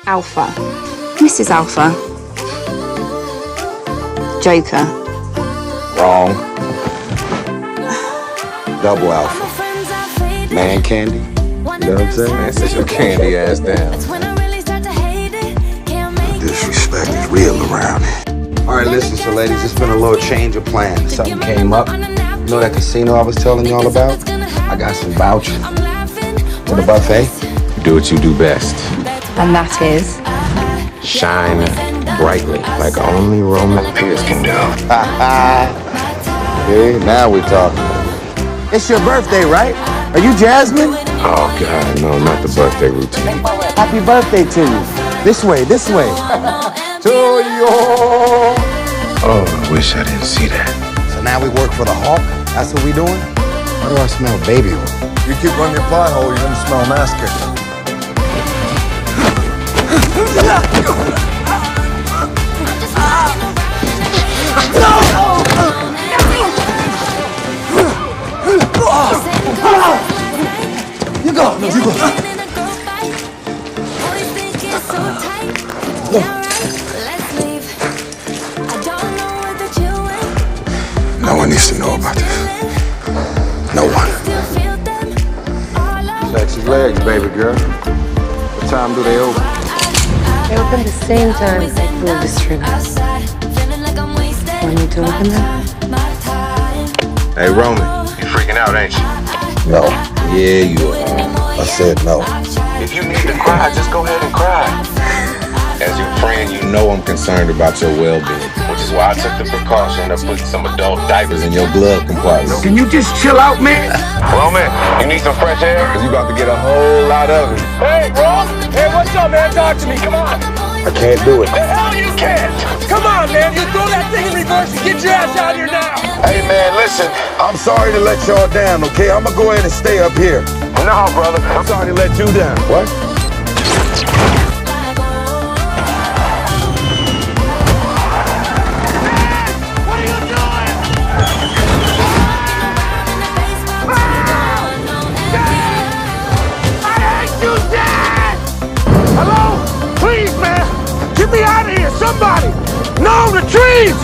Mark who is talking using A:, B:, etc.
A: Alpha. Mrs. Alpha. Joker.
B: Wrong. Double alpha. Man candy. You know what I'm saying? Man, sit your candy ass down. Disrespect is real around here. All right, listen, so ladies, it's been a little change of plans. Something came up. You know that casino I was telling y'all about? I got some vouchers for the buffet. Do what you do best.
A: And that is?
B: Shine brightly like only Roman Pierce can do. Okay, now we're talking. It's your birthday, right? Are you Jasmine? Oh, God, no, not the birthday routine. Happy birthday to you. This way, this way. To you. Oh, I wish I didn't see that. So now we work for the Hawk? That's what we doing? Why do I smell baby oil?
C: You keep running your pie hole, you're gonna smell masking. You go, no, you go. No one needs to know about this. No one.
B: Sexy legs, baby girl. What time do they open?
A: They open the same time as I pull this trigger. Want me to open them?
B: Hey, Roman, you freaking out, ain't you?
C: No.
B: Yeah, you are.
C: I said no.
B: If you need to cry, just go ahead and cry. As your friend, you know I'm concerned about your well-being, which is why I took the precaution of putting some adult diapers in your glove compartment.
C: Can you just chill out, man?
B: Roman, you need some fresh air? Because you about to get a whole lot of it.
D: Hey, bro! Hey, what's up, man? Talk to me. Come on.
B: I can't do it.
D: The hell you can't! Come on, man. You throw that thing in reverse and get your ass out of here now.
B: Hey, man, listen.
C: I'm sorry to let y'all down, okay? I'm gonna go ahead and stay up here.
B: No, brother. I'm sorry to let you down. What?
D: Hello? Please, man. Get me out of here. Somebody. No, the trees.